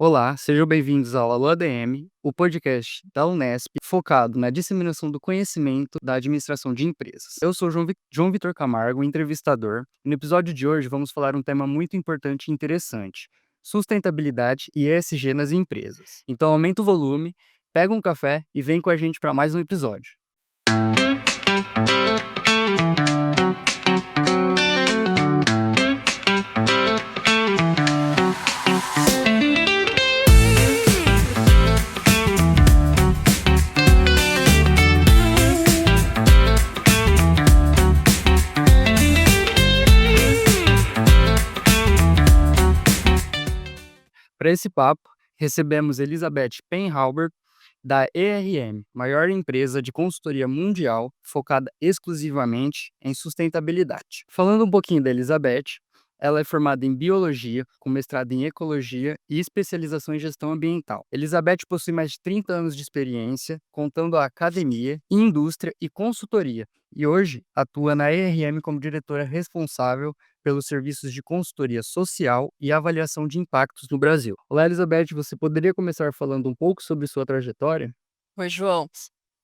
Olá, sejam bem-vindos ao Alô ADM, o podcast da Unesp focado na disseminação do conhecimento da administração de empresas. Eu sou João Vitor Camargo, entrevistador, e no episódio de hoje vamos falar um tema muito importante e interessante: sustentabilidade e ESG nas empresas. Então aumenta o volume, pega um café e vem com a gente para mais um episódio. Para esse papo, recebemos Elizabeth Penhauber, da ERM, maior empresa de consultoria mundial focada exclusivamente em sustentabilidade. Falando um pouquinho da Elizabeth, ela é formada em biologia, com mestrado em ecologia e especialização em gestão ambiental. Elizabeth possui mais de 30 anos de experiência, contando a academia, indústria e consultoria, e hoje atua na ERM como diretora responsável pelos serviços de consultoria social e avaliação de impactos no Brasil. Olá, Elizabeth, você poderia começar falando um pouco sobre sua trajetória? Oi, João.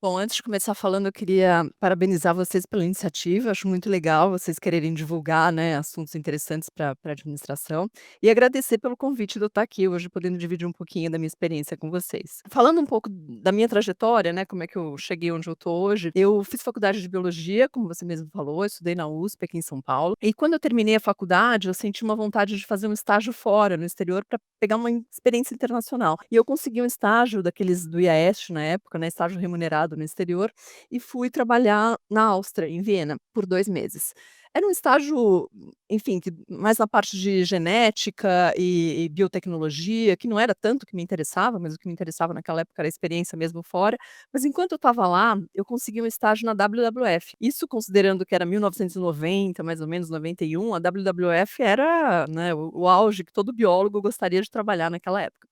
Bom, antes de começar falando, eu queria parabenizar vocês pela iniciativa. Acho muito legal vocês quererem divulgar, né, assuntos interessantes para a administração. E agradecer pelo convite de eu estar aqui hoje, podendo dividir um pouquinho da minha experiência com vocês. Falando um pouco da minha trajetória, né, como é que eu cheguei onde eu estou hoje, eu fiz faculdade de biologia, como você mesmo falou, eu estudei na USP, aqui em São Paulo. E quando eu terminei a faculdade, eu senti uma vontade de fazer um estágio fora, no exterior, para pegar uma experiência internacional. E eu consegui um estágio daqueles do IAEST na época, né, estágio remunerado no exterior, e fui trabalhar na Áustria, em Viena, por 2 meses. Era um estágio, enfim, que mais na parte de genética e biotecnologia, que não era tanto o que me interessava, mas o que me interessava naquela época era a experiência mesmo fora. Mas enquanto eu estava lá, eu consegui um estágio na WWF. Isso considerando que era 1990, mais ou menos 91, a WWF era, né, o auge que todo biólogo gostaria de trabalhar naquela época.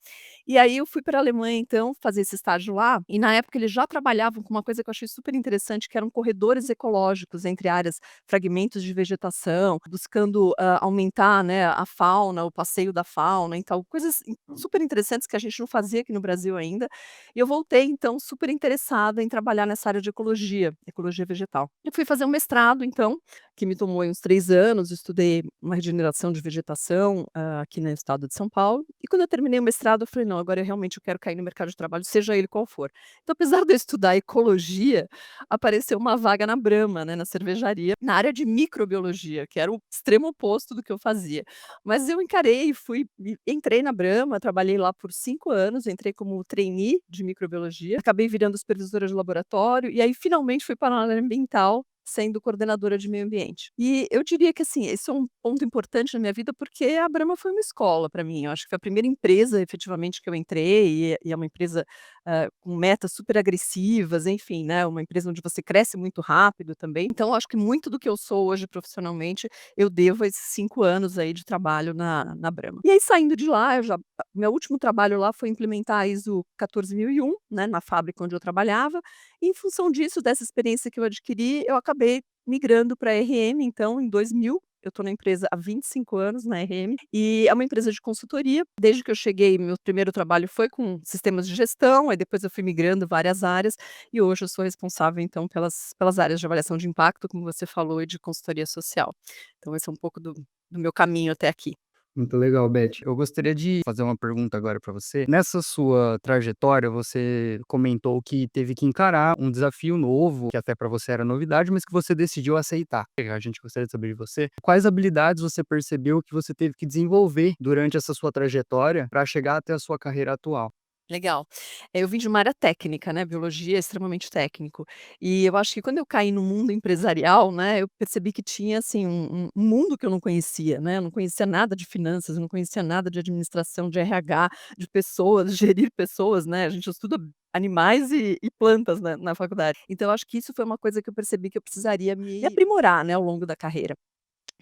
E aí eu fui para a Alemanha então fazer esse estágio lá, e na época eles já trabalhavam com uma coisa que eu achei super interessante, que eram corredores ecológicos entre áreas, fragmentos de vegetação, buscando, aumentar, né, a fauna, o passeio da fauna, então coisas super interessantes que a gente não fazia aqui no Brasil ainda. E eu voltei então super interessada em trabalhar nessa área de ecologia, ecologia vegetal. E fui fazer um mestrado então, que me tomou aí uns 3 anos, estudei uma regeneração de vegetação, aqui no estado de São Paulo, e quando eu terminei o mestrado eu falei: "Não, agora eu realmente quero cair no mercado de trabalho, seja ele qual for". Então apesar de eu estudar ecologia, apareceu uma vaga na Brahma, né, na cervejaria, na área de microbiologia, que era o extremo oposto do que eu fazia. Mas eu encarei e fui e entrei na Brahma, trabalhei lá por 5 anos, entrei como trainee de microbiologia, acabei virando supervisora de laboratório, e aí finalmente fui para a área ambiental, sendo coordenadora de meio ambiente. E eu diria que, assim, esse é um ponto importante na minha vida, porque a Brahma foi uma escola para mim. Eu acho que foi a primeira empresa, efetivamente, que eu entrei, e é uma empresa, com metas super agressivas, enfim, né, uma empresa onde você cresce muito rápido também. Então eu acho que muito do que eu sou hoje profissionalmente, eu devo a esses 5 anos aí de trabalho na Brahma. E aí saindo de lá, eu já meu último trabalho lá foi implementar a ISO 14001, né, na fábrica onde eu trabalhava, e em função disso, dessa experiência que eu adquiri, eu acabei migrando para a RM, então, em 2000. Eu estou na empresa há 25 anos, na RM, e é uma empresa de consultoria. Desde que eu cheguei, meu primeiro trabalho foi com sistemas de gestão, aí depois eu fui migrando várias áreas, e hoje eu sou responsável, então, pelas áreas de avaliação de impacto, como você falou, e de consultoria social. Então esse é um pouco do meu caminho até aqui. Muito legal, Beth. Eu gostaria de fazer uma pergunta agora para você. Nessa sua trajetória, você comentou que teve que encarar um desafio novo, que até para você era novidade, mas que você decidiu aceitar. A gente gostaria de saber de você, quais habilidades você percebeu que você teve que desenvolver durante essa sua trajetória para chegar até a sua carreira atual? Legal. Eu vim de uma área técnica, né, biologia é extremamente técnico. E eu acho que quando eu caí no mundo empresarial, né, eu percebi que tinha, assim, um mundo que eu não conhecia, né, eu não conhecia nada de finanças, eu não conhecia nada de administração, de RH, de pessoas, gerir pessoas, né, a gente estuda animais e plantas na faculdade. Então eu acho que isso foi uma coisa que eu percebi que eu precisaria me aprimorar, né, ao longo da carreira.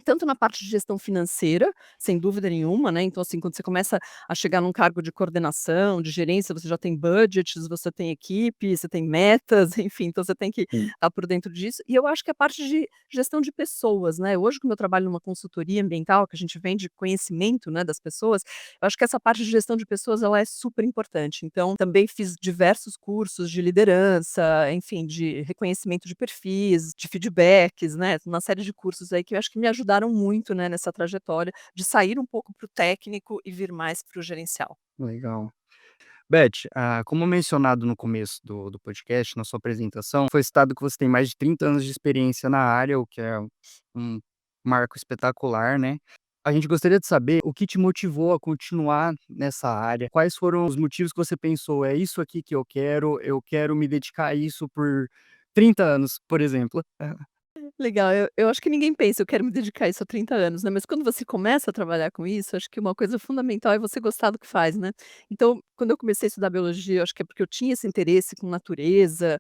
Tanto na parte de gestão financeira, sem dúvida nenhuma, né, então, assim, quando você começa a chegar num cargo de coordenação, de gerência, você já tem budgets, você tem equipe, você tem metas, enfim, então você tem que Sim. estar por dentro disso. E eu acho que a parte de gestão de pessoas, né, hoje como eu trabalho numa consultoria ambiental, que a gente vende conhecimento, né, das pessoas, eu acho que essa parte de gestão de pessoas, ela é super importante. Então, também fiz diversos cursos de liderança, enfim, de reconhecimento de perfis, de feedbacks, né, uma série de cursos aí que eu acho que me ajudaram muito, né, nessa trajetória de sair um pouco para o técnico e vir mais para o gerencial. Legal. Beth, como mencionado no começo do podcast, na sua apresentação, foi citado que você tem mais de 30 anos de experiência na área, o que é um marco espetacular, né. A gente gostaria de saber o que te motivou a continuar nessa área, quais foram os motivos que você pensou: "É isso aqui que eu quero me dedicar a isso por 30 anos", por exemplo. Legal, eu acho que ninguém pensa: "Eu quero me dedicar a isso há 30 anos", né, mas quando você começa a trabalhar com isso, acho que uma coisa fundamental é você gostar do que faz, né. Então, quando eu comecei a estudar biologia, eu acho que é porque eu tinha esse interesse com natureza,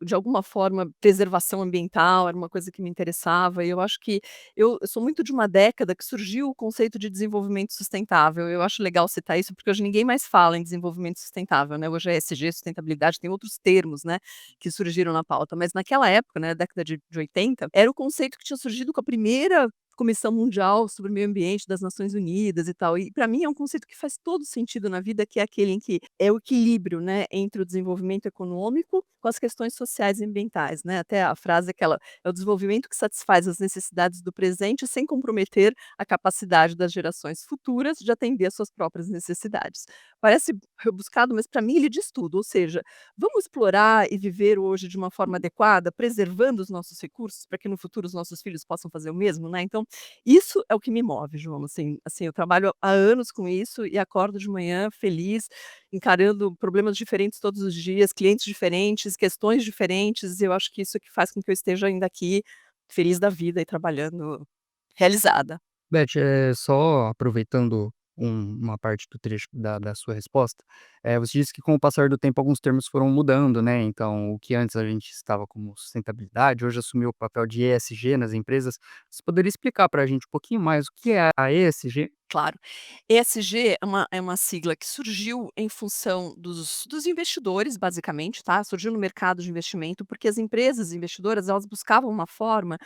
de alguma forma, preservação ambiental era uma coisa que me interessava, e eu acho que eu sou muito de uma década que surgiu o conceito de desenvolvimento sustentável. Eu acho legal citar isso, porque hoje ninguém mais fala em desenvolvimento sustentável, né, hoje é ESG, sustentabilidade, tem outros termos, né, que surgiram na pauta, mas naquela época, né, década de 80, era o conceito que tinha surgido com a primeira Comissão Mundial sobre o Meio Ambiente das Nações Unidas e tal, e para mim é um conceito que faz todo sentido na vida, que é aquele em que é o equilíbrio, né, entre o desenvolvimento econômico com as questões sociais e ambientais, né, até a frase é aquela: "É o desenvolvimento que satisfaz as necessidades do presente sem comprometer a capacidade das gerações futuras de atender às suas próprias necessidades". Parece rebuscado, mas para mim ele diz tudo, ou seja, vamos explorar e viver hoje de uma forma adequada, preservando os nossos recursos, para que no futuro os nossos filhos possam fazer o mesmo, né, então, isso é o que me move, João, assim, eu trabalho há anos com isso e acordo de manhã feliz, encarando problemas diferentes todos os dias, clientes diferentes, questões diferentes, e eu acho que isso é que faz com que eu esteja ainda aqui, feliz da vida e trabalhando realizada. Beth, só aproveitando uma parte do trecho da sua resposta, você disse que com o passar do tempo alguns termos foram mudando, né, então o que antes a gente estava como sustentabilidade, hoje assumiu o papel de ESG nas empresas. Você poderia explicar para a gente um pouquinho mais o que é a ESG? Claro. ESG é uma sigla que surgiu em função dos investidores, basicamente, tá, surgiu no mercado de investimento, porque as empresas investidoras, elas buscavam uma forma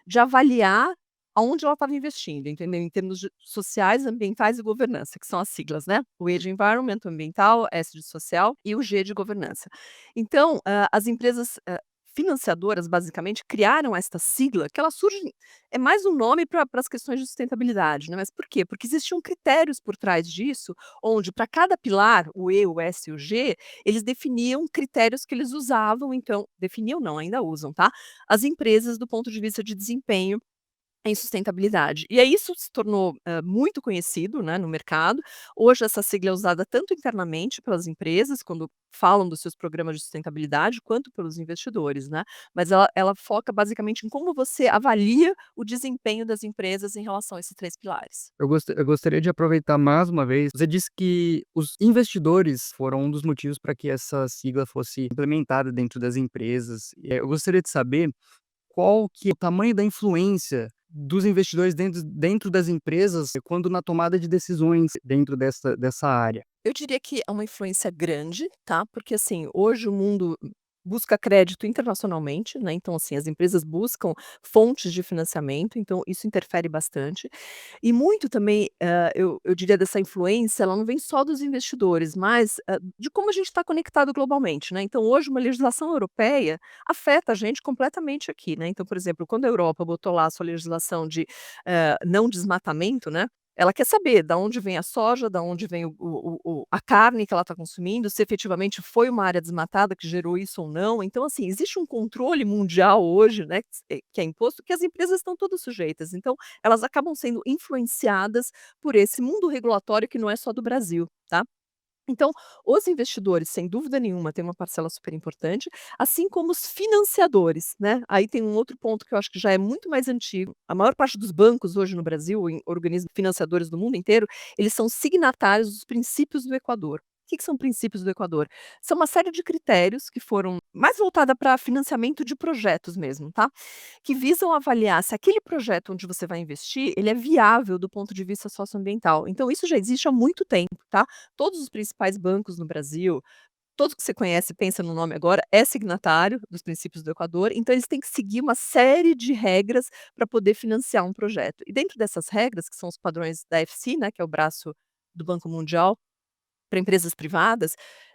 de avaliar aonde ela estava investindo, entendeu, em termos de sociais, ambientais e governança, que são as siglas, né, o E de environment, ambiental, S de social e o G de governança. Então, as empresas, financiadoras, basicamente, criaram esta sigla, que ela surge é mais um nome para as questões de sustentabilidade, né, mas por quê? Porque existiam critérios por trás disso, onde para cada pilar, o E, o S e o G, eles definiam critérios que eles usavam, então definiam não, ainda usam, tá, as empresas do ponto de vista de desempenho em sustentabilidade. E aí isso se tornou, muito conhecido, né, no mercado. Hoje essa sigla é usada tanto internamente pelas empresas, quando falam dos seus programas de sustentabilidade, quanto pelos investidores, né. Mas ela foca basicamente em como você avalia o desempenho das empresas em relação a esses 3 pilares. Eu gostaria de aproveitar mais uma vez, você disse que os investidores foram um dos motivos para que essa sigla fosse implementada dentro das empresas. Eu gostaria de saber qual que é o tamanho da influência dos investidores dentro das empresas quando na tomada de decisões dentro dessa área? Eu diria que é uma influência grande, tá, porque, assim, hoje o mundo busca crédito internacionalmente, né, então, assim, as empresas buscam fontes de financiamento, então isso interfere bastante. E muito também, eu diria dessa influência, ela não vem só dos investidores, mas, de como a gente está conectado globalmente, né. Então hoje uma legislação europeia afeta a gente completamente aqui, né. Então, por exemplo, quando a Europa botou lá a sua legislação de, não desmatamento, né, ela quer saber da onde vem a soja, da onde vem a carne que ela está consumindo, se efetivamente foi uma área desmatada que gerou isso ou não. Então, assim, existe um controle mundial hoje, né, que é imposto, que as empresas estão todas sujeitas. Então, elas acabam sendo influenciadas por esse mundo regulatório que não é só do Brasil, tá. Então, os investidores, sem dúvida nenhuma, têm uma parcela super importante, assim como os financiadores, né. Aí tem um outro ponto que eu acho que já é muito mais antigo. A maior parte dos bancos hoje no Brasil, em organismos financiadores do mundo inteiro, eles são signatários dos princípios do Equador. Que são princípios do Equador? São uma série de critérios que foram mais voltada para financiamento de projetos mesmo, tá, que visam avaliar se aquele projeto onde você vai investir, ele é viável do ponto de vista socioambiental. Então isso já existe há muito tempo, tá. Todos os principais bancos no Brasil, todos que você conhece, pensa no nome agora, é signatário dos princípios do Equador, então eles têm que seguir uma série de regras para poder financiar um projeto. E dentro dessas regras, que são os padrões da FC, né, que é o braço do Banco Mundial para empresas privadas,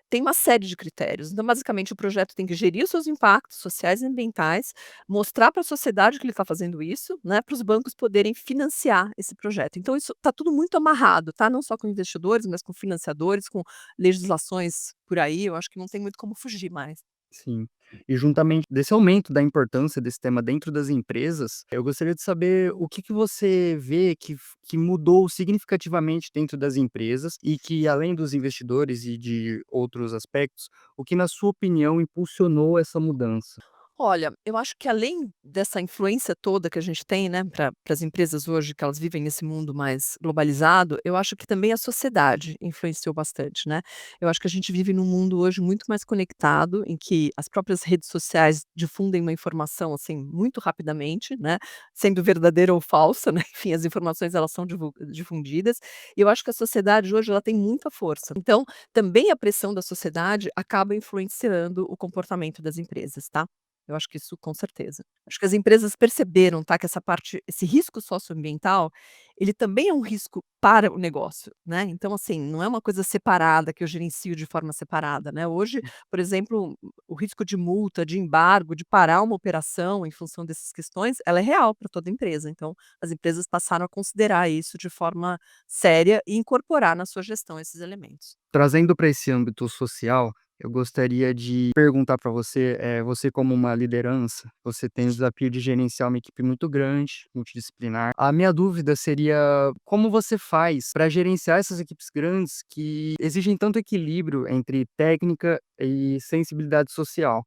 tem uma série de critérios. Então, basicamente, o projeto tem que gerir os seus impactos sociais e ambientais, mostrar para a sociedade que ele está fazendo isso, né, para os bancos poderem financiar esse projeto. Então, isso está tudo muito amarrado, tá? Não só com investidores, mas com financiadores, com legislações por aí. Eu acho que não tem muito como fugir mais. Sim. E juntamente desse aumento da importância desse tema dentro das empresas, eu gostaria de saber o que que você vê que mudou significativamente dentro das empresas e que, além dos investidores e de outros aspectos, o que, na sua opinião, impulsionou essa mudança? Olha, eu acho que além dessa influência toda que a gente tem, né, para as empresas hoje que elas vivem nesse mundo mais globalizado, eu acho que também a sociedade influenciou bastante, né. Eu acho que a gente vive num mundo hoje muito mais conectado, em que as próprias redes sociais difundem uma informação, assim, muito rapidamente, né, sendo verdadeira ou falsa, né, enfim, as informações elas são difundidas, e eu acho que a sociedade hoje ela tem muita força. Então, também a pressão da sociedade acaba influenciando o comportamento das empresas, tá. Eu acho que isso com certeza. Acho que as empresas perceberam, tá, que essa parte esse risco socioambiental, ele também é um risco para o negócio, né. Então, assim, não é uma coisa separada que eu gerencio de forma separada, né. Hoje, por exemplo, o risco de multa, de embargo, de parar uma operação em função dessas questões, ela é real para toda empresa. Então, as empresas passaram a considerar isso de forma séria e incorporar na sua gestão esses elementos. Trazendo para esse âmbito social, eu gostaria de perguntar para você, você como uma liderança, você tem o desafio de gerenciar uma equipe muito grande, multidisciplinar. A minha dúvida seria como você faz para gerenciar essas equipes grandes que exigem tanto equilíbrio entre técnica e sensibilidade social?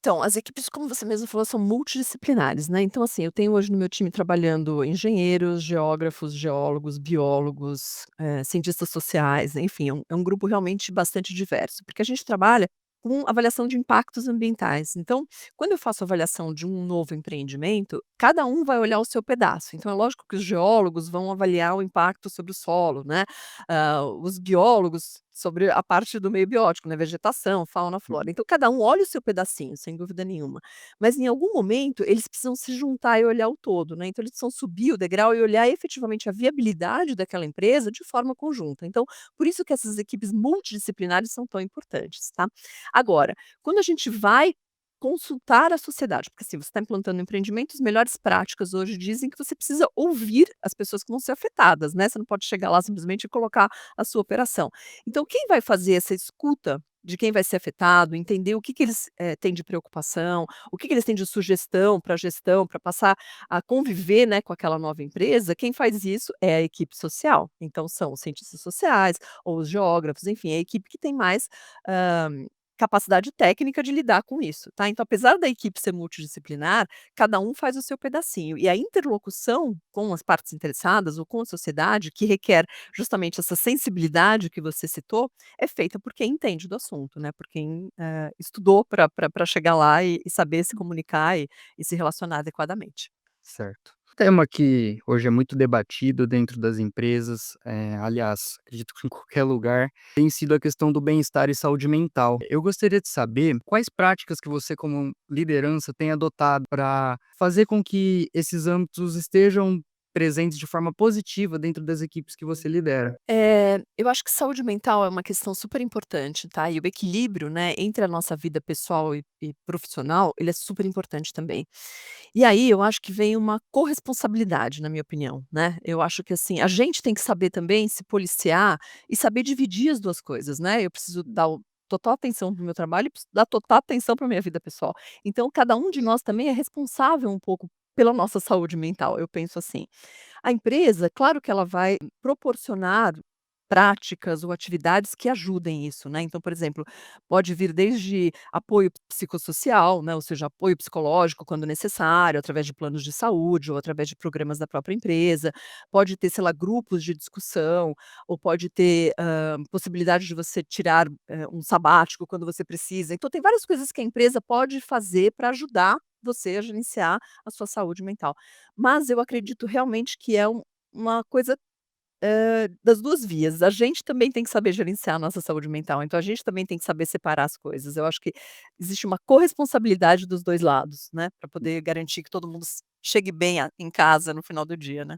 Então, as equipes, como você mesmo falou, são multidisciplinares, né. Então, assim, eu tenho hoje no meu time trabalhando engenheiros, geógrafos, geólogos, biólogos, cientistas sociais, né, enfim, é um grupo realmente bastante diverso, porque a gente trabalha com avaliação de impactos ambientais. Então, quando eu faço avaliação de um novo empreendimento, cada um vai olhar o seu pedaço. Então, é lógico que os geólogos vão avaliar o impacto sobre o solo, né, os biólogos sobre a parte do meio biótico, né, vegetação, fauna, flora. Então cada um olha o seu pedacinho, sem dúvida nenhuma. Mas em algum momento eles precisam se juntar e olhar o todo, né, então eles precisam subir o degrau e olhar efetivamente a viabilidade daquela empresa de forma conjunta. Então, por isso que essas equipes multidisciplinares são tão importantes, tá. Agora, quando a gente vai consultar a sociedade, porque assim, você está implantando um empreendimento, as melhores práticas hoje dizem que você precisa ouvir as pessoas que vão ser afetadas, né, você não pode chegar lá simplesmente e colocar a sua operação. Então quem vai fazer essa escuta de quem vai ser afetado, entender o que que eles, têm de preocupação, o que que eles têm de sugestão para a gestão, para passar a conviver, né, com aquela nova empresa, quem faz isso é a equipe social. Então são os cientistas sociais ou os geógrafos, enfim, é a equipe que tem mais, capacidade técnica de lidar com isso, tá. Então apesar da equipe ser multidisciplinar, cada um faz o seu pedacinho, e a interlocução com as partes interessadas ou com a sociedade, que requer justamente essa sensibilidade que você citou, é feita por quem entende do assunto, né, por quem, estudou para chegar lá e saber se comunicar e se relacionar adequadamente. Certo. Tema que hoje é muito debatido dentro das empresas, aliás, acredito que em qualquer lugar, tem sido a questão do bem-estar e saúde mental. Eu gostaria de saber quais práticas que você, como liderança, tem adotado para fazer com que esses âmbitos estejam presentes de forma positiva dentro das equipes que você lidera. Eu acho que saúde mental é uma questão super importante, tá, e o equilíbrio, né, entre a nossa vida pessoal e profissional, ele é super importante também. E aí eu acho que vem uma corresponsabilidade, na minha opinião, né. Eu acho que, assim, a gente tem que saber também se policiar e saber dividir as 2 coisas, né. Eu preciso dar total atenção para o meu trabalho e preciso dar total atenção para minha vida pessoal. Então cada um de nós também é responsável um pouco pela nossa saúde mental, eu penso assim. A empresa, claro que ela vai proporcionar práticas ou atividades que ajudem isso, né. Então, por exemplo, pode vir desde apoio psicossocial, né, ou seja, apoio psicológico quando necessário, através de planos de saúde ou através de programas da própria empresa. Pode ter, sei lá, grupos de discussão, ou pode ter, possibilidade de você tirar, um sabático quando você precisa. Então tem várias coisas que a empresa pode fazer para ajudar você a gerenciar a sua saúde mental. Mas eu acredito realmente que é uma coisa das 2 vias. A gente também tem que saber gerenciar a nossa saúde mental, então a gente também tem que saber separar as coisas. Eu acho que existe uma corresponsabilidade dos 2 lados, né, para poder garantir que todo mundo chegue bem em casa no final do dia, né.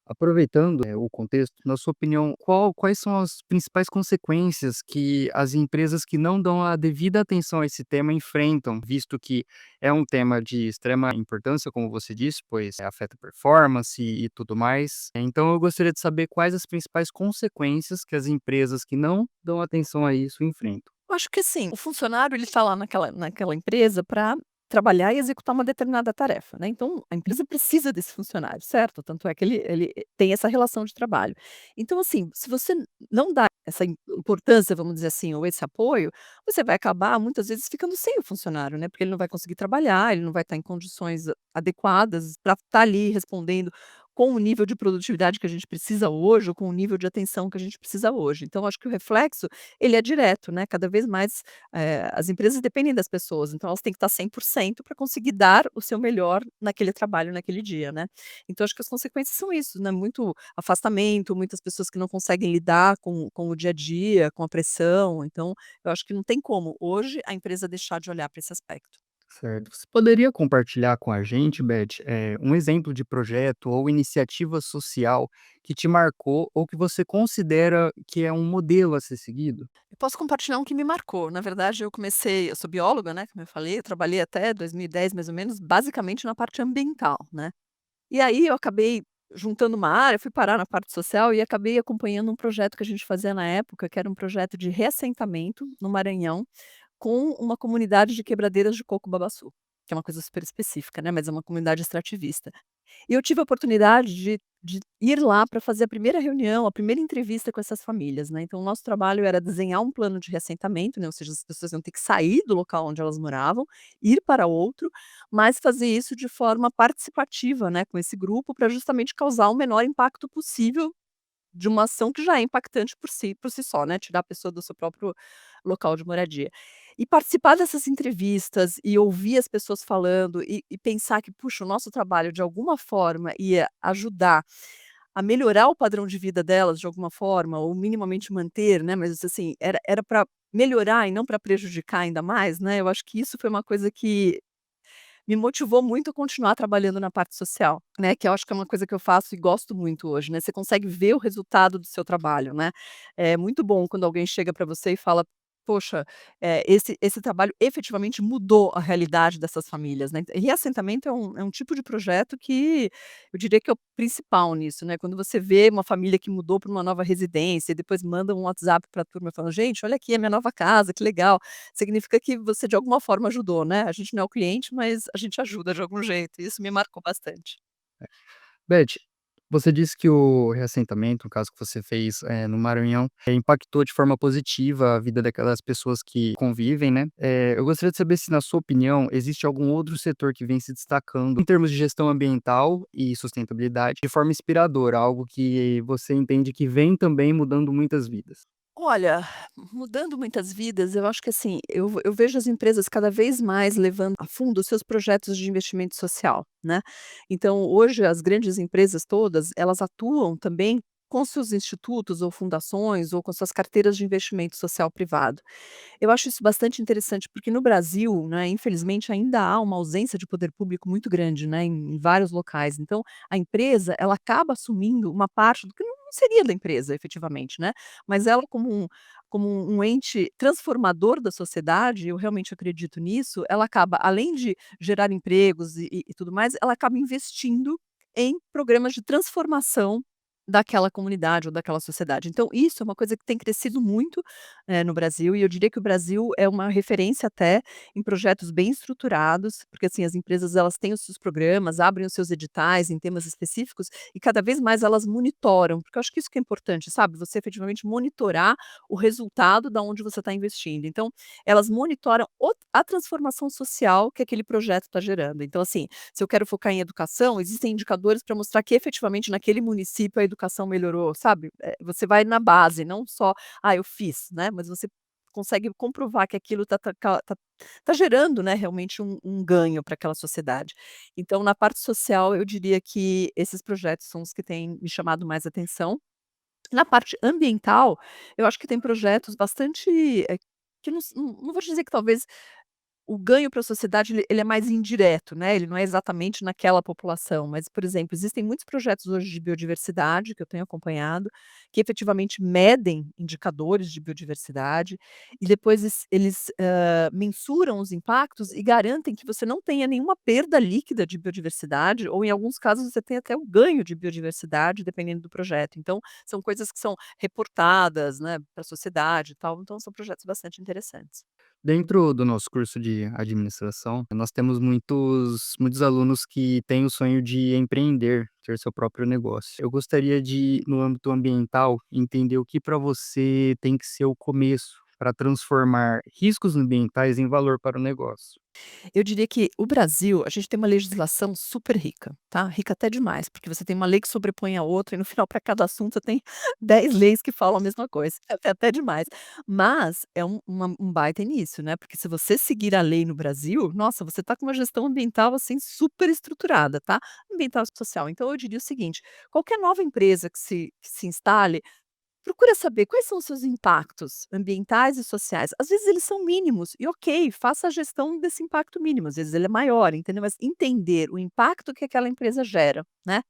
Aproveitando, o contexto, na sua opinião, quais são as principais consequências que as empresas que não dão a devida atenção a esse tema enfrentam, visto que é um tema de extrema importância, como você disse, pois afeta a performance e tudo mais. Então eu gostaria de saber quais as principais consequências que as empresas que não dão atenção a isso enfrentam. Eu acho que assim, o funcionário ele está lá naquela empresa para trabalhar e executar uma determinada tarefa, né, então a empresa precisa desse funcionário, certo? Tanto é que ele tem essa relação de trabalho. Então assim, se você não dá essa importância, vamos dizer assim, ou esse apoio, você vai acabar muitas vezes ficando sem o funcionário, né, porque ele não vai conseguir trabalhar, ele não vai estar em condições adequadas para estar ali respondendo com o nível de produtividade que a gente precisa hoje, ou com o nível de atenção que a gente precisa hoje. Então acho que o reflexo ele é direto, né, cada vez mais, as empresas dependem das pessoas, então elas têm que estar 100% para conseguir dar o seu melhor naquele trabalho, naquele dia, né. Então acho que as consequências são isso, né, muito afastamento, muitas pessoas que não conseguem lidar com o dia a dia, com a pressão, então eu acho que não tem como hoje a empresa deixar de olhar para esse aspecto. Certo. Você poderia compartilhar com a gente, Beth, um exemplo de projeto ou iniciativa social que te marcou ou que você considera que é um modelo a ser seguido? Eu posso compartilhar um que me marcou. Na verdade, eu sou bióloga, né, como eu falei, eu trabalhei até 2010 mais ou menos, basicamente na parte ambiental, né. E aí eu acabei juntando uma área, fui parar na parte social e acabei acompanhando um projeto que a gente fazia na época, que era um projeto de reassentamento no Maranhão, com uma comunidade de quebradeiras de coco-babaçu, que é uma coisa super específica, né, mas é uma comunidade extrativista. E eu tive a oportunidade de ir lá para fazer a primeira reunião, a primeira entrevista com essas famílias, né. Então o nosso trabalho era desenhar um plano de reassentamento, né, ou seja, as pessoas iam ter que sair do local onde elas moravam, ir para outro, mas fazer isso de forma participativa, né, com esse grupo, para justamente causar o menor impacto possível de uma ação que já é impactante por si só, né, tirar a pessoa do seu próprio local de moradia. E participar dessas entrevistas e ouvir as pessoas falando e pensar que, puxa, o nosso trabalho de alguma forma ia ajudar a melhorar o padrão de vida delas de alguma forma, ou minimamente manter, né, mas assim, era para melhorar e não para prejudicar ainda mais, né, eu acho que isso foi uma coisa que me motivou muito a continuar trabalhando na parte social, né, que eu acho que é uma coisa que eu faço e gosto muito hoje, né, você consegue ver o resultado do seu trabalho, né. É muito bom quando alguém chega para você e fala: "Poxa, esse trabalho efetivamente mudou a realidade dessas famílias", né. Reassentamento é um tipo de projeto que eu diria que é o principal nisso, né, quando você vê uma família que mudou para uma nova residência e depois manda um WhatsApp para a turma falando: "Gente, olha aqui a minha nova casa, que legal". Significa que você de alguma forma ajudou, né. A gente não é o cliente, mas a gente ajuda de algum jeito, e isso me marcou bastante. Beth, você disse que o reassentamento, no caso que você fez, no Maranhão, impactou de forma positiva a vida daquelas pessoas que convivem, né. Eu gostaria de saber se, na sua opinião, existe algum outro setor que vem se destacando em termos de gestão ambiental e sustentabilidade de forma inspiradora, algo que você entende que vem também mudando muitas vidas. Olha, mudando muitas vidas, eu acho que assim, eu vejo as empresas cada vez mais levando a fundo os seus projetos de investimento social, né. Então hoje as grandes empresas todas, elas atuam também com seus institutos ou fundações ou com suas carteiras de investimento social privado. Eu acho isso bastante interessante, porque no Brasil, né, infelizmente ainda há uma ausência de poder público muito grande, né, em vários locais. Então, a empresa, ela acaba assumindo uma parte do que não seria da empresa efetivamente, né, mas ela como um ente transformador da sociedade, eu realmente acredito nisso, ela acaba, além de gerar empregos e tudo mais, ela acaba investindo em programas de transformação daquela comunidade ou daquela sociedade. Então isso é uma coisa que tem crescido muito, no Brasil, e eu diria que o Brasil é uma referência até em projetos bem estruturados, porque, assim, as empresas elas têm os seus programas, abrem os seus editais em temas específicos e cada vez mais elas monitoram, porque eu acho que isso que é importante, sabe, você efetivamente monitorar o resultado da onde você está investindo. Então, elas monitoram a transformação social que aquele projeto está gerando. Então, assim, se eu quero focar em educação, existem indicadores para mostrar que efetivamente naquele município a educação melhorou, sabe? Você vai na base, não só: "Ah, eu fiz", né, mas você consegue comprovar que aquilo tá gerando, né, realmente um ganho para aquela sociedade. Então, na parte social, eu diria que esses projetos são os que têm me chamado mais atenção. Na parte ambiental, eu acho que tem projetos bastante, que não vou dizer que talvez o ganho para a sociedade ele é mais indireto, né, ele não é exatamente naquela população, mas, por exemplo, existem muitos projetos hoje de biodiversidade que eu tenho acompanhado, que efetivamente medem indicadores de biodiversidade e depois mensuram os impactos e garantem que você não tenha nenhuma perda líquida de biodiversidade ou, em alguns casos, você tem até o ganho de biodiversidade, dependendo do projeto. Então, são coisas que são reportadas, né, para a sociedade e tal, então são projetos bastante interessantes. Dentro do nosso curso de administração, nós temos muitos alunos que têm o sonho de empreender, ter seu próprio negócio. Eu gostaria de, no âmbito ambiental, entender o que para você tem que ser o começo para transformar riscos ambientais em valor para o negócio. Eu diria que o Brasil, a gente tem uma legislação super rica, tá, rica até demais, porque você tem uma lei que sobrepõe a outra e no final para cada assunto você tem 10 leis que falam a mesma coisa, é até demais. Mas é um baita início, né, porque se você seguir a lei no Brasil, nossa, você tá com uma gestão ambiental, assim, super estruturada, tá, ambiental e social. Então eu diria o seguinte, qualquer nova empresa que se instale, procura saber quais são os seus impactos ambientais e sociais. Às vezes eles são mínimos e ok, faça a gestão desse impacto mínimo, às vezes ele é maior, entendeu? Mas entender o impacto que aquela empresa gera, né?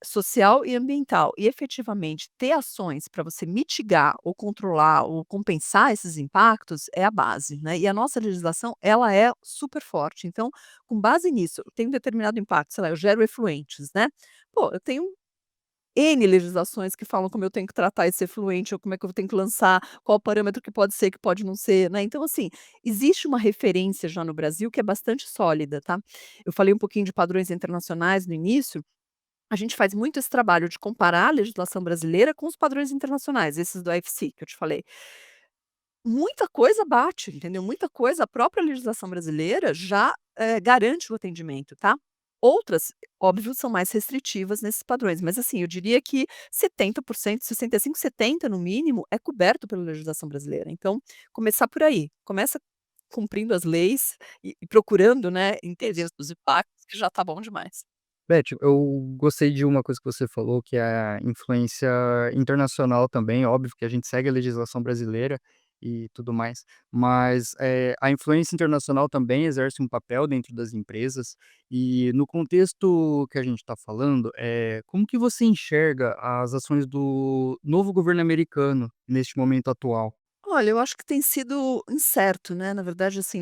Social e ambiental, e efetivamente ter ações para você mitigar ou controlar ou compensar esses impactos é a base, né? E a nossa legislação, ela é super forte. Então, com base nisso, eu tenho um determinado impacto, sei lá, eu gero efluentes, né? Pô, eu tenho N legislações que falam como eu tenho que tratar esse efluente ou como é que eu tenho que lançar, qual o parâmetro que pode não ser, né. Então, assim, existe uma referência já no Brasil que é bastante sólida, tá. Eu falei um pouquinho de padrões internacionais no início, a gente faz muito esse trabalho de comparar a legislação brasileira com os padrões internacionais, esses do IFC que eu te falei. Muita coisa bate, entendeu, muita coisa a própria legislação brasileira já, garante o atendimento, tá. Outras, óbvio, são mais restritivas nesses padrões, mas assim, eu diria que 70%, 65, 70 no mínimo, é coberto pela legislação brasileira. Então, começar por aí, começa cumprindo as leis e procurando, né, entender os impactos, que já tá bom demais. Beth, eu gostei de uma coisa que você falou, que é a influência internacional também. Óbvio que a gente segue a legislação brasileira e tudo mais, mas, a influência internacional também exerce um papel dentro das empresas. E no contexto que a gente está falando, como que você enxerga as ações do novo governo americano neste momento atual? Olha, eu acho que tem sido incerto, né, na verdade, assim,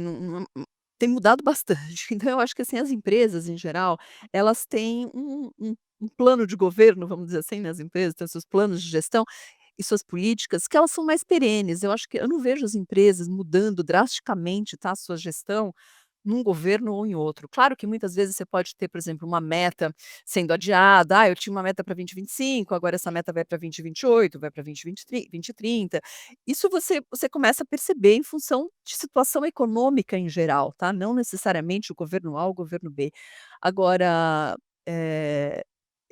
tem mudado bastante. Então eu acho que, assim, as empresas em geral, elas têm um plano de governo, vamos dizer assim, né, as empresas têm seus planos de gestão e suas políticas que elas são mais perenes. Eu acho que eu não vejo as empresas mudando drasticamente, tá, a sua gestão num governo ou em outro. Claro que muitas vezes você pode ter, por exemplo, uma meta sendo adiada. "Ah, eu tinha uma meta para 2025, agora essa meta vai para 2028, vai para 2030". Isso você começa a perceber em função de situação econômica em geral, tá, não necessariamente o governo A ou o governo B. Agora, eh,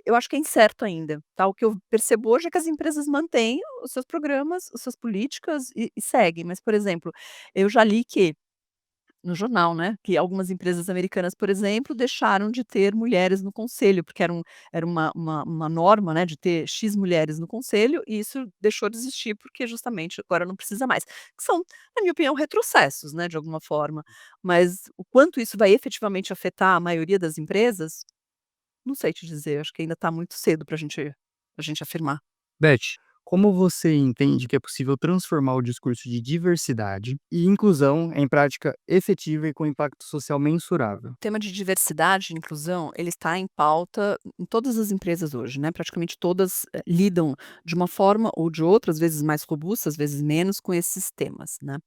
eu acho que é incerto ainda, tá. O que eu percebo hoje é que as empresas mantêm os seus programas, as suas políticas e seguem. Mas, por exemplo, eu já li que no jornal, né, que algumas empresas americanas, por exemplo, deixaram de ter mulheres no conselho, porque era uma norma, né, de ter "X" mulheres no conselho, e isso deixou de existir, porque justamente agora não precisa mais. Que são, na minha opinião, retrocessos, né, de alguma forma. Mas o quanto isso vai efetivamente afetar a maioria das empresas, não sei te dizer, acho que ainda está muito cedo para a gente afirmar. Beth, Como você entende que é possível transformar o discurso de diversidade e inclusão em prática efetiva e com impacto social mensurável? O tema de diversidade e inclusão, ele está em pauta em todas as empresas hoje, né, praticamente todas, lidam de uma forma ou de outra, às vezes mais robusta, às vezes menos, com esses temas, né.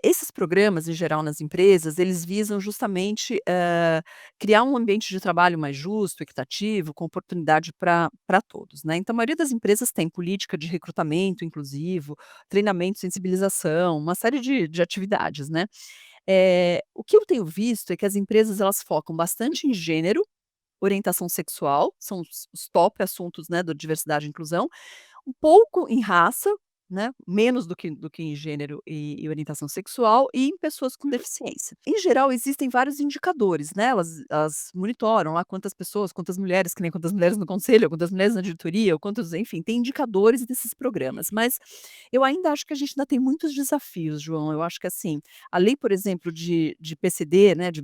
Esses programas, em geral, nas empresas, eles visam justamente, criar um ambiente de trabalho mais justo, equitativo, com oportunidade para todos, né. Então, a maioria das empresas tem política de recrutamento inclusivo, treinamento, sensibilização, uma série de atividades, né. O que eu tenho visto é que as empresas elas focam bastante em gênero, orientação sexual, são os top assuntos, né, da diversidade e inclusão, um pouco em raça, né, menos do que em gênero e orientação sexual, e em pessoas com deficiência. Em geral, existem vários indicadores, né, elas monitoram lá quantas pessoas, quantas mulheres, que nem quantas mulheres no conselho, quantas mulheres na diretoria, ou quantos enfim, tem indicadores desses programas. Mas eu ainda acho que a gente ainda tem muitos desafios, João. Eu acho que, assim, a lei, por exemplo, de PCD, né, de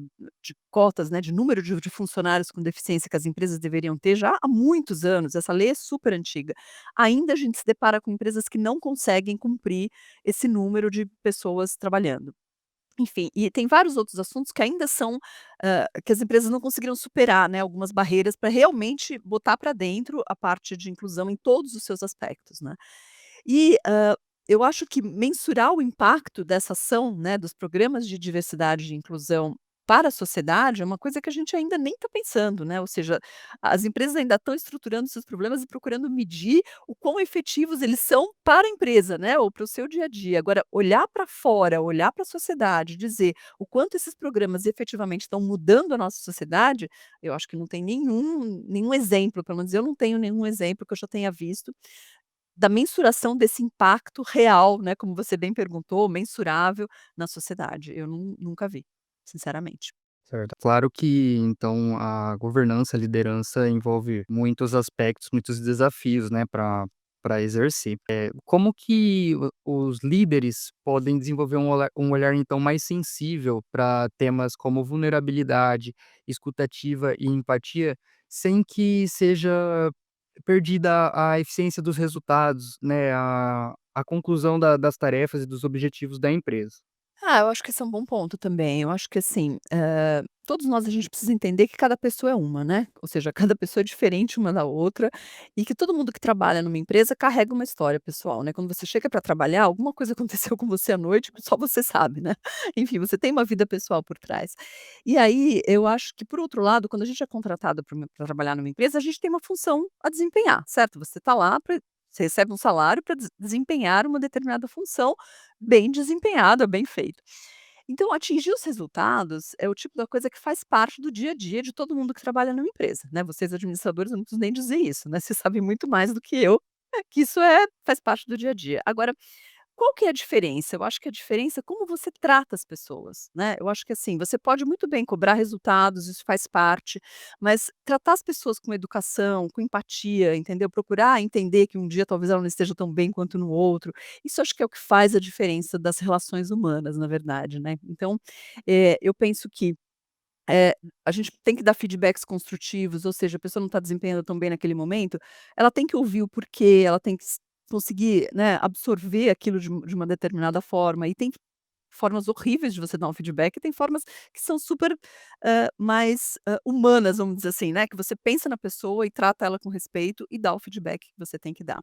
cotas, né, de número de funcionários com deficiência que as empresas deveriam ter já há muitos anos, essa lei é super antiga. Ainda a gente se depara com empresas que não conseguem cumprir esse número de pessoas trabalhando. Enfim, e tem vários outros assuntos que ainda são, que as empresas não conseguiram superar, né, algumas barreiras para realmente botar para dentro a parte de inclusão em todos os seus aspectos, né. E, eu acho que mensurar o impacto dessa ação, né, dos programas de diversidade e inclusão para a sociedade é uma coisa que a gente ainda nem está pensando, né, ou seja, as empresas ainda estão estruturando seus problemas e procurando medir o quão efetivos eles são para a empresa, né, ou para o seu dia a dia. Agora, olhar para fora, olhar para a sociedade, dizer o quanto esses programas efetivamente estão mudando a nossa sociedade, eu acho que não tem nenhum exemplo, pelo menos eu não tenho nenhum exemplo que eu já tenha visto da mensuração desse impacto real, né, como você bem perguntou, mensurável na sociedade. Eu nunca vi, sinceramente. Certo. Claro que, então, a governança, a liderança envolve muitos aspectos, muitos desafios, né, para exercer. Como que os líderes podem desenvolver um olhar, então, mais sensível para temas como vulnerabilidade, escutativa e empatia, sem que seja perdida a eficiência dos resultados, né, a conclusão das tarefas e dos objetivos da empresa? Eu acho que esse é um bom ponto também. Eu acho que assim, todos nós a gente precisa entender que cada pessoa é uma, né, ou seja, cada pessoa é diferente uma da outra, e que todo mundo que trabalha numa empresa carrega uma história pessoal, né. Quando você chega para trabalhar, alguma coisa aconteceu com você à noite que só você sabe, né. Enfim, você tem uma vida pessoal por trás. E aí, eu acho que por outro lado, quando a gente é contratado para trabalhar numa empresa, a gente tem uma função a desempenhar, certo? Você está lá para você recebe um salário para desempenhar uma determinada função bem desempenhada, bem feito. Então, atingir os resultados é o tipo da coisa que faz parte do dia a dia de todo mundo que trabalha numa empresa, né. Vocês administradores, eu não preciso nem dizer isso, né, vocês sabem muito mais do que eu, que isso faz parte do dia a dia. Agora, qual que é a diferença? Eu acho que a diferença é como você trata as pessoas, né. Eu acho que, assim, você pode muito bem cobrar resultados, isso faz parte, mas tratar as pessoas com educação, com empatia, entendeu? Procurar entender que um dia talvez ela não esteja tão bem quanto no outro, isso acho que é o que faz a diferença das relações humanas, na verdade, né. Então, eu penso que, a gente tem que dar feedbacks construtivos, ou seja, a pessoa não está desempenhando tão bem naquele momento, ela tem que ouvir o porquê, ela tem que conseguir, né, absorver aquilo de uma determinada forma, e tem formas horríveis de você dar um feedback, e tem formas que são super, mais, humanas, vamos dizer assim, né, que você pensa na pessoa e trata ela com respeito e dá o feedback que você tem que dar.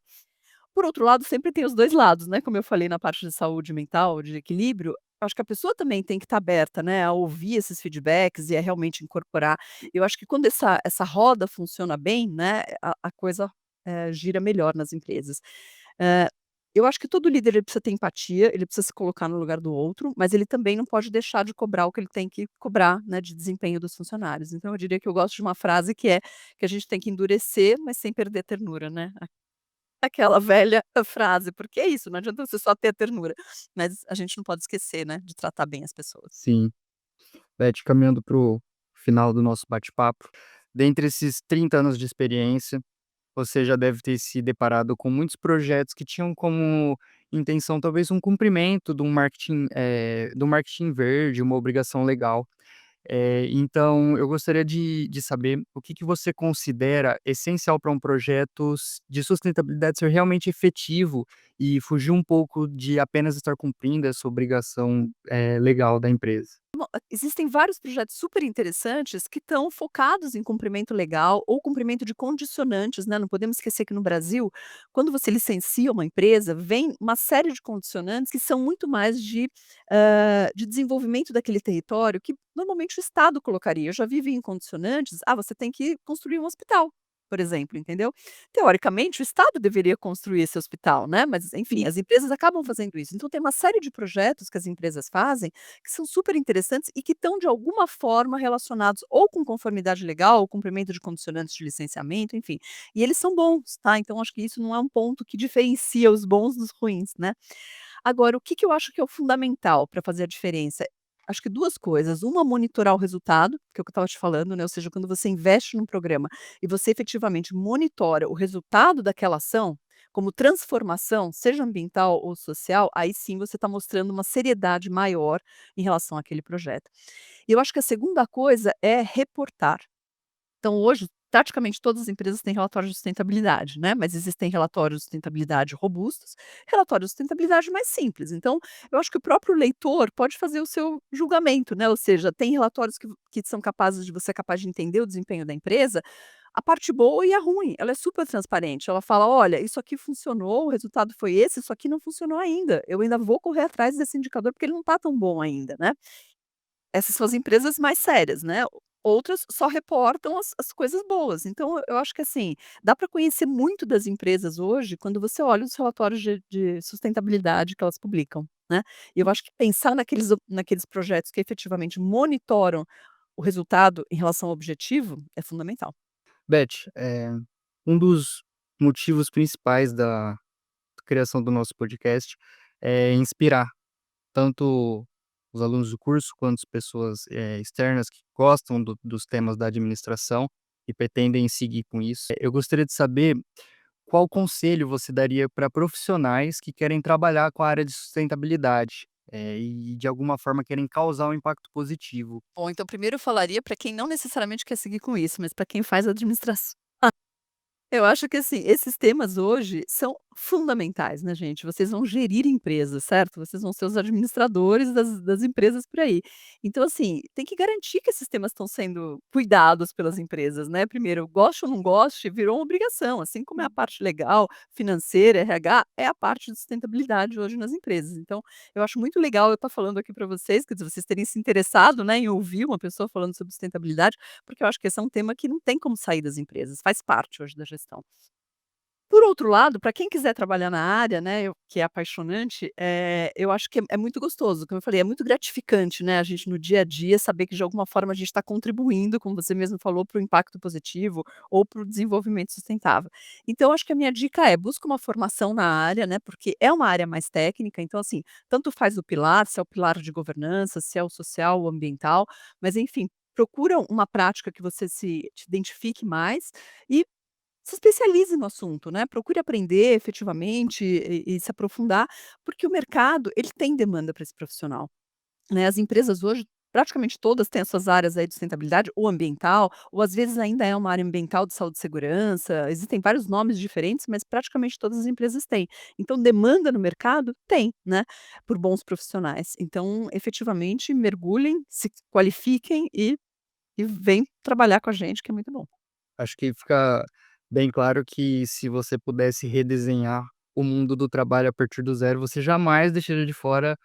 Por outro lado, sempre tem os 2 lados, né, como eu falei na parte de saúde mental, de equilíbrio, acho que a pessoa também tem que estar aberta, né, a ouvir esses feedbacks e a realmente incorporar. Eu acho que quando essa roda funciona bem, né, a coisa, gira melhor nas empresas. Hã, eu acho que todo líder ele precisa ter empatia, ele precisa se colocar no lugar do outro, mas ele também não pode deixar de cobrar o que ele tem que cobrar, né, de desempenho dos funcionários. Então eu diria que eu gosto de uma frase que é, que a gente tem que endurecer, mas sem perder a ternura, né. Aquela velha frase, porque é isso, não adianta você só ter ternura, mas a gente não pode esquecer, né, de tratar bem as pessoas. Sim. Beth, caminhando para o final do nosso bate-papo, dentre esses 30 anos de experiência, você já deve ter se deparado com muitos projetos que tinham como intenção talvez um cumprimento de um marketing verde, uma obrigação legal. Então eu gostaria de saber o que que você considera essencial para um projeto de sustentabilidade ser realmente efetivo e fugir um pouco de apenas estar cumprindo essa obrigação, legal da empresa. Existem vários projetos super interessantes que estão focados em cumprimento legal ou cumprimento de condicionantes, né, não podemos esquecer que no Brasil, quando você licencia uma empresa, vem uma série de condicionantes que são muito mais de desenvolvimento daquele território que normalmente o Estado colocaria. Eu já vivi em condicionantes: "Ah, você tem que construir um hospital", por exemplo, entendeu? Teoricamente, o Estado deveria construir esse hospital, né, mas enfim, as empresas acabam fazendo isso. Então tem uma série de projetos que as empresas fazem que são super interessantes e que estão de alguma forma relacionados ou com conformidade legal, ou cumprimento de condicionantes de licenciamento, enfim. E eles são bons, tá, então acho que isso não é um ponto que diferencia os bons dos ruins, né. Agora o que que eu acho que é o fundamental para fazer a diferença? Acho que 2 coisas, uma monitorar o resultado, que é o que eu estava te falando, né, ou seja, quando você investe num programa e você efetivamente monitora o resultado daquela ação, como transformação, seja ambiental ou social, aí sim você está mostrando uma seriedade maior em relação àquele projeto. E eu acho que a segunda coisa é reportar. Então hoje, praticamente todas as empresas têm relatórios de sustentabilidade, né, mas existem relatórios de sustentabilidade robustos, relatórios de sustentabilidade mais simples. Então, eu acho que o próprio leitor pode fazer o seu julgamento, né, ou seja, tem relatórios que são capazes de você é capaz de entender o desempenho da empresa, a parte boa e a ruim, ela é super transparente, ela fala: "Olha, isso aqui funcionou, o resultado foi esse, isso aqui não funcionou ainda, eu ainda vou correr atrás desse indicador porque ele não está tão bom ainda", né. Essas são as empresas mais sérias, né. Outras só reportam as coisas boas. Então eu acho que, assim, dá para conhecer muito das empresas hoje quando você olha os relatórios de sustentabilidade que elas publicam, né. E eu acho que pensar naqueles projetos que efetivamente monitoram o resultado em relação ao objetivo é fundamental. Beth, um dos motivos principais da criação do nosso podcast é inspirar tanto os alunos do curso quanto as pessoas, externas que gostam dos temas da administração e pretendem seguir com isso. Eu gostaria de saber qual conselho você daria para profissionais que querem trabalhar com a área de sustentabilidade, e de alguma forma querem causar um impacto positivo? Bom, então primeiro eu falaria para quem não necessariamente quer seguir com isso, mas para quem faz administração. Eu acho que, assim, esses temas hoje são fundamentais, né, gente. Vocês vão gerir empresas, certo? Vocês vão ser os administradores das empresas por aí. Então, assim, tem que garantir que esses temas estão sendo cuidados pelas empresas, né. Primeiro, goste ou não goste, virou uma obrigação, assim como é a parte legal, financeira, RH, é a parte de sustentabilidade hoje nas empresas. Então, eu acho muito legal eu estar falando aqui para vocês, quer dizer, vocês terem se interessado, né, em ouvir uma pessoa falando sobre sustentabilidade, porque eu acho que esse é um tema que não tem como sair das empresas, faz parte hoje da gestão. Por outro lado, para quem quiser trabalhar na área, né, que é apaixonante, eu acho que é muito gostoso, como eu falei, é muito gratificante, né, a gente no dia a dia saber que de alguma forma a gente está contribuindo, como você mesmo falou, para o impacto positivo ou para o desenvolvimento sustentável. Então acho que a minha dica é: busca uma formação na área, né, porque é uma área mais técnica, então assim, tanto faz o pilar, se é o pilar de governança, se é o social, o ambiental, mas enfim, procura uma prática que você se te identifique mais e se especialize no assunto, né, procure aprender efetivamente e se aprofundar, porque o mercado, ele tem demanda para esse profissional, né. As empresas hoje, praticamente todas têm as suas áreas aí de sustentabilidade ou ambiental, ou às vezes ainda é uma área ambiental de saúde e segurança, existem vários nomes diferentes, mas praticamente todas as empresas têm. Então demanda no mercado? Tem, né, por bons profissionais. Então, efetivamente, mergulhem, se qualifiquem e vem trabalhar com a gente que é muito bom. Acho que fica bem claro que se você pudesse redesenhar o mundo do trabalho a partir do zero, você jamais deixaria de fora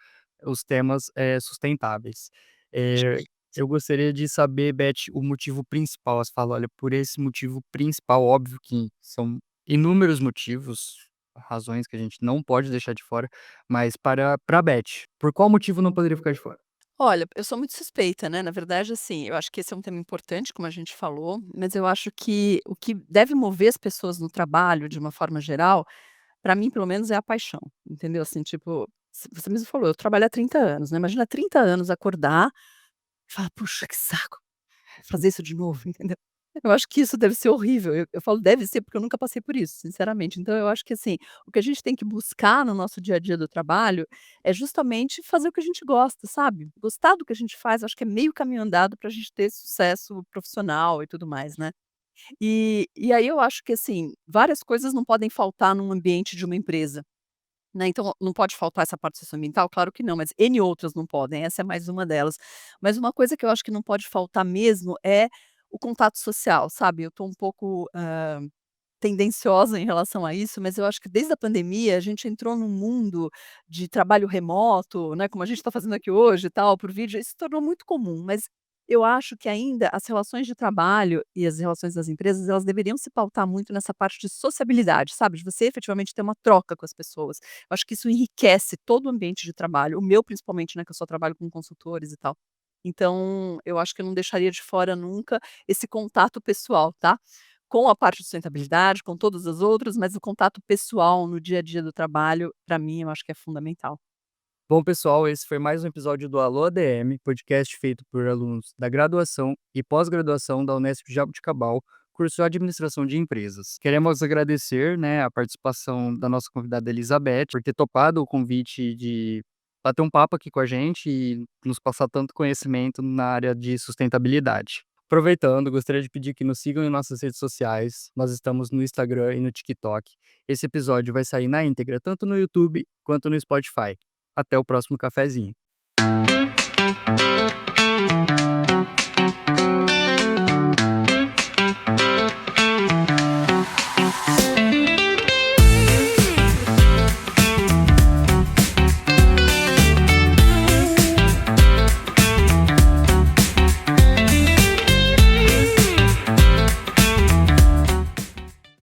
os temas, sustentáveis. Eh, eu gostaria de saber, Beth, o motivo principal. Você fala: "Olha, por esse motivo principal", óbvio que são inúmeros motivos, razões que a gente não pode deixar de fora, mas para Beth, por qual motivo não poderia ficar de fora? Olha, eu sou muito suspeita, né, na verdade, assim, eu acho que esse é um tema importante, como a gente falou, mas eu acho que o que deve mover as pessoas no trabalho, de uma forma geral, para mim, pelo menos, é a paixão, entendeu? Assim, tipo, você mesmo falou, eu trabalho há 30 anos, né, imagina 30 anos acordar e falar: "Puxa, que saco, fazer isso de novo", entendeu? Eu acho que isso deve ser horrível. Eu falo deve ser, porque eu nunca passei por isso, sinceramente. Então eu acho que, assim, o que a gente tem que buscar no nosso dia a dia do trabalho é justamente fazer o que a gente gosta, sabe. Gostar do que a gente faz, acho que é meio caminho andado para a gente ter sucesso profissional e tudo mais, né. E aí eu acho que, assim, várias coisas não podem faltar num ambiente de uma empresa, né, então não pode faltar essa parte socioambiental? Claro que não, mas N outras não podem, essa é mais uma delas. Mas uma coisa que eu acho que não pode faltar mesmo é o contato social, sabe. Eu tô um pouco, tendenciosa em relação a isso, mas eu acho que desde a pandemia a gente entrou num mundo de trabalho remoto, né, como a gente está fazendo aqui hoje e tal, por vídeo, isso se tornou muito comum, mas eu acho que ainda as relações de trabalho e as relações das empresas, elas deveriam se pautar muito nessa parte de sociabilidade, sabe, de você efetivamente ter uma troca com as pessoas. Eu acho que isso enriquece todo o ambiente de trabalho, o meu principalmente, né, que eu só trabalho com consultores e tal. Então, eu acho que eu não deixaria de fora nunca esse contato pessoal, tá? Com a parte de sustentabilidade, com todas as outras, mas o contato pessoal no dia a dia do trabalho, para mim, eu acho que é fundamental. Bom, pessoal, esse foi mais um episódio do Alô ADM, podcast feito por alunos da graduação e pós-graduação da Unesp Jaboticabal, curso de Administração de Empresas. Queremos agradecer, né, a participação da nossa convidada Elizabeth por ter topado o convite de bater um papo aqui com a gente e nos passar tanto conhecimento na área de sustentabilidade. Aproveitando, gostaria de pedir que nos sigam em nossas redes sociais. Nós estamos no Instagram e no TikTok. Esse episódio vai sair na íntegra, tanto no YouTube quanto no Spotify. Até o próximo cafezinho.